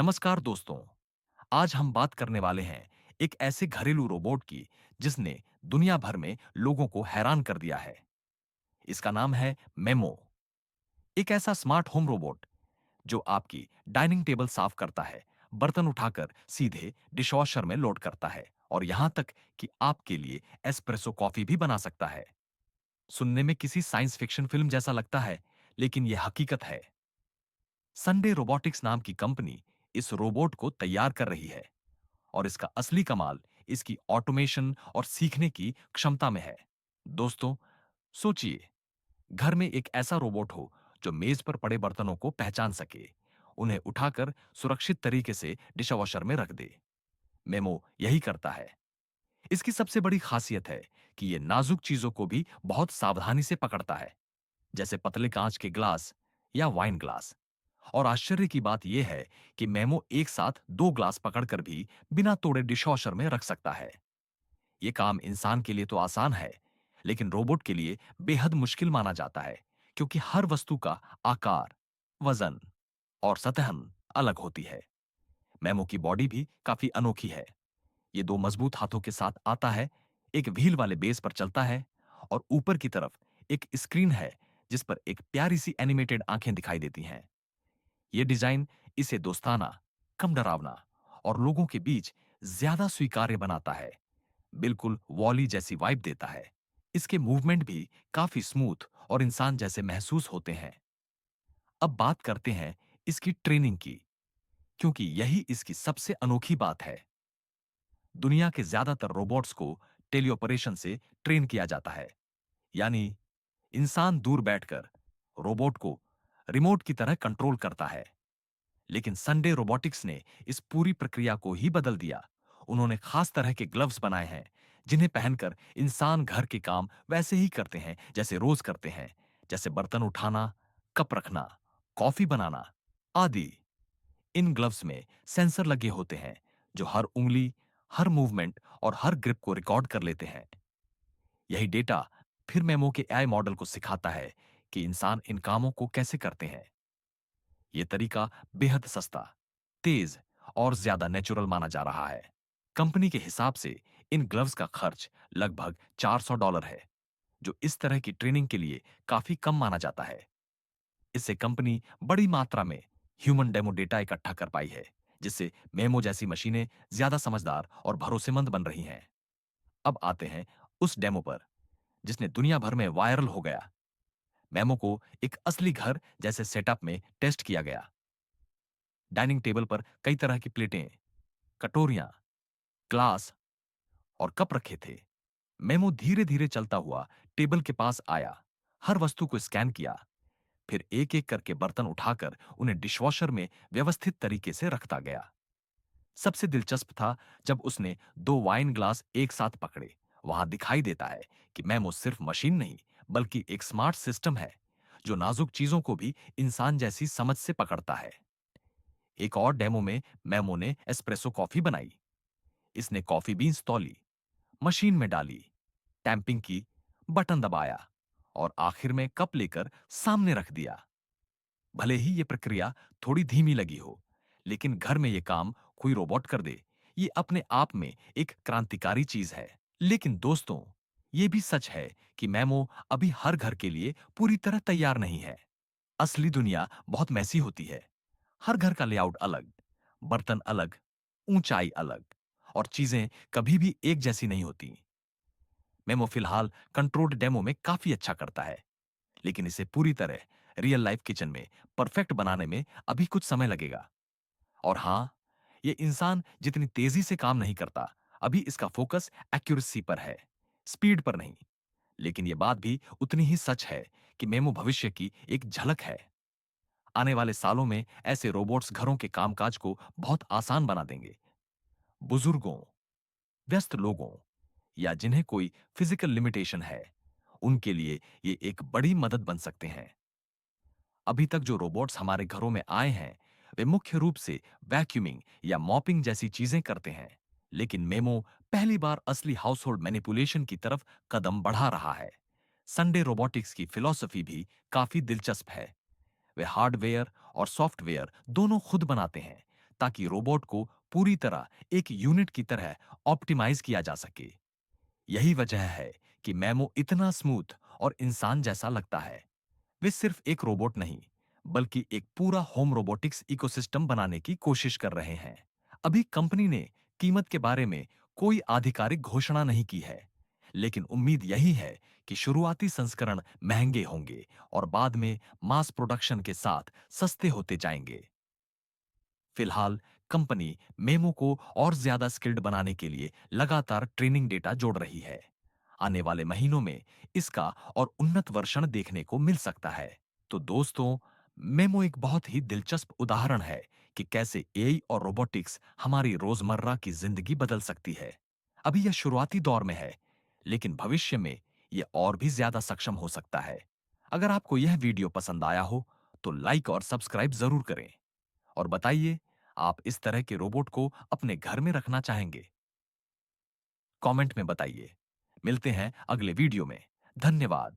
नमस्कार दोस्तों। आज हम बात करने वाले हैं एक ऐसे घरेलू रोबोट की जिसने दुनिया भर में लोगों को हैरान कर दिया है। इसका नाम है मेमो। एक ऐसा स्मार्ट होम रोबोट जो आपकी डाइनिंग टेबल साफ करता है, बर्तन उठाकर सीधे डिशवॉशर में लोड करता है और यहां तक कि आपके लिए एस्प्रेसो कॉफी भी बना सकता है। सुनने में किसी साइंस फिक्शन फिल्म जैसा लगता है, लेकिन यह हकीकत है। संडे रोबोटिक्स नाम की कंपनी इस रोबोट को तैयार कर रही है और इसका असली कमाल इसकी ऑटोमेशन और सीखने की क्षमता में है। दोस्तों, सोचिए, घर में एक ऐसा रोबोट हो जो मेज पर पड़े बर्तनों को पहचान सके, उन्हें उठाकर सुरक्षित तरीके से डिशवॉशर में रख दे। मेमो यही करता है। इसकी सबसे बड़ी खासियत है कि यह नाजुक चीजों को भी बहुत सावधानी से पकड़ता है, जैसे पतले कांच के ग्लास या वाइन ग्लास। और आश्चर्य की बात यह है कि मेमो एक साथ दो ग्लास पकड़कर भी बिना तोड़े डिशवॉशर में रख सकता है। यह काम इंसान के लिए तो आसान है, लेकिन रोबोट के लिए बेहद मुश्किल माना जाता है, क्योंकि हर वस्तु का आकार, वजन और सतहन अलग होती है। मेमो की बॉडी भी काफी अनोखी है। ये दो मजबूत हाथों के साथ आता है, एक व्हील वाले बेस पर चलता है और ऊपर की तरफ एक स्क्रीन है जिस पर एक प्यारी सी एनिमेटेड आंखें दिखाई देती हैं। ये डिजाइन इसे दोस्ताना, कम डरावना और लोगों के बीच ज्यादा स्वीकार्य बनाता है। बिल्कुल वॉली जैसी वाइब देता है। इसके मूवमेंट भी काफी स्मूथ और इंसान जैसे महसूस होते हैं। अब बात करते हैं इसकी ट्रेनिंग की, क्योंकि यही इसकी सबसे अनोखी बात है। दुनिया के ज्यादातर रोबोट्स को टेलीऑपरेशन से ट्रेन किया जाता है, यानी इंसान दूर बैठकर रोबोट को रिमोट की तरह कंट्रोल करता है। लेकिन संडे रोबोटिक्स ने इस पूरी प्रक्रिया को ही बदल दिया। उन्होंने खास तरह के ग्लव्स बनाए हैं जिन्हें पहनकर इंसान घर के काम वैसे ही करते हैं जैसे रोज करते हैं, जैसे बर्तन उठाना, कप रखना, कॉफी बनाना आदि। इन ग्लव्स में सेंसर लगे होते हैं जो हर उंगली, हर मूवमेंट और हर ग्रिप को रिकॉर्ड कर लेते हैं। यही डेटा फिर मेमो के एआई मॉडल को सिखाता है कि इंसान इन कामों को कैसे करते हैं। यह तरीका बेहद सस्ता, तेज और ज्यादा नेचुरल माना जा रहा है। कंपनी के हिसाब से इन ग्लव्स का खर्च लगभग $400 है, जो इस तरह की ट्रेनिंग के लिए काफी कम माना जाता है। इससे कंपनी बड़ी मात्रा में ह्यूमन डेमो डेटा इकट्ठा कर पाई है, जिससे मेमो जैसी मशीनें ज्यादा समझदार और भरोसेमंद बन रही हैं। अब आते हैं उस डेमो पर जिसने दुनिया भर में वायरल हो गया। मेमो को एक असली घर जैसे सेटअप में टेस्ट किया गया। डाइनिंग टेबल पर कई तरह की प्लेटें, कटोरियां, ग्लास और कप रखे थे। मेमो धीरे धीरे चलता हुआ टेबल के पास आया, हर वस्तु को स्कैन किया, फिर एक एक करके बर्तन उठाकर उन्हें डिशवॉशर में व्यवस्थित तरीके से रखता गया। सबसे दिलचस्प था जब उसने दो वाइन ग्लास एक साथ पकड़े। वहां दिखाई देता है कि मेमो सिर्फ मशीन नहीं, बल्कि एक स्मार्ट सिस्टम है जो नाजुक चीजों को भी इंसान जैसी समझ से पकड़ता है। एक और डेमो में मेमो ने एस्प्रेसो कॉफी बनाई। इसने कॉफी बीन्स तौली, मशीन में डाली, टैंपिंग की, बटन दबाया और आखिर में कप लेकर सामने रख दिया। भले ही ये प्रक्रिया थोड़ी धीमी लगी हो, लेकिन घर में ये काम कोई रोबोट कर दे, ये अपने आप में एक क्रांतिकारी चीज है। लेकिन दोस्तों, ये भी सच है कि मेमो अभी हर घर के लिए पूरी तरह तैयार नहीं है। असली दुनिया बहुत मैसी होती है। हर घर का लेआउट अलग, बर्तन अलग, ऊंचाई अलग और चीजें कभी भी एक जैसी नहीं होती। मेमो फिलहाल कंट्रोल्ड डेमो में काफी अच्छा करता है, लेकिन इसे पूरी तरह रियल लाइफ किचन में परफेक्ट बनाने में अभी कुछ समय लगेगा। और हां, ये इंसान जितनी तेजी से काम नहीं करता। अभी इसका फोकस एक्यूरेसी पर है, स्पीड पर नहीं। लेकिन यह बात भी उतनी ही सच है कि मेमो भविष्य की एक झलक है। आने वाले सालों में ऐसे रोबोट्स घरों के कामकाज को बहुत आसान बना देंगे। बुजुर्गों, व्यस्त लोगों या जिन्हें कोई फिजिकल लिमिटेशन है, उनके लिए ये एक बड़ी मदद बन सकते हैं। अभी तक जो रोबोट्स हमारे घरों में आए हैं, वे मुख्य रूप से वैक्यूमिंग या मॉपिंग जैसी चीजें करते हैं। लेकिन मेमो पहली बार असली हाउसहोल्ड मैनिपुलेशन की तरफ कदम बढ़ा रहा है। संडे रोबोटिक्स की फिलॉसफी भी काफी दिलचस्प है। वे हार्डवेयर और सॉफ्टवेयर दोनों खुद बनाते हैं, ताकि रोबोट को पूरी तरह एक यूनिट की तरह ऑप्टिमाइज किया जा सके। यही वजह है कि मैमो इतना स्मूथ और इंसान जैसा लगता है। वे सिर्फ एक रोबोट नहीं, बल्कि एक पूरा होम रोबोटिक्स इकोसिस्टम बनाने की कोशिश कर रहे हैं। अभी कंपनी ने कीमत के बारे में कोई आधिकारिक घोषणा नहीं की है, लेकिन उम्मीद यही है कि शुरुआती संस्करण महंगे होंगे और बाद में मास प्रोडक्शन के साथ सस्ते होते जाएंगे। फिलहाल कंपनी मेमो को और ज्यादा स्किल्ड बनाने के लिए लगातार ट्रेनिंग डेटा जोड़ रही है। आने वाले महीनों में इसका और उन्नत वर्षन देखने को मिल सकता है। तो दोस्तों, मेमो एक बहुत ही दिलचस्प उदाहरण है कि कैसे एआई और रोबोटिक्स हमारी रोजमर्रा की जिंदगी बदल सकती है। अभी यह शुरुआती दौर में है, लेकिन भविष्य में यह और भी ज्यादा सक्षम हो सकता है। अगर आपको यह वीडियो पसंद आया हो, तो लाइक और सब्सक्राइब जरूर करें और बताइए, आप इस तरह के रोबोट को अपने घर में रखना चाहेंगे? कमेंट में बताइए। मिलते हैं अगले वीडियो में। धन्यवाद।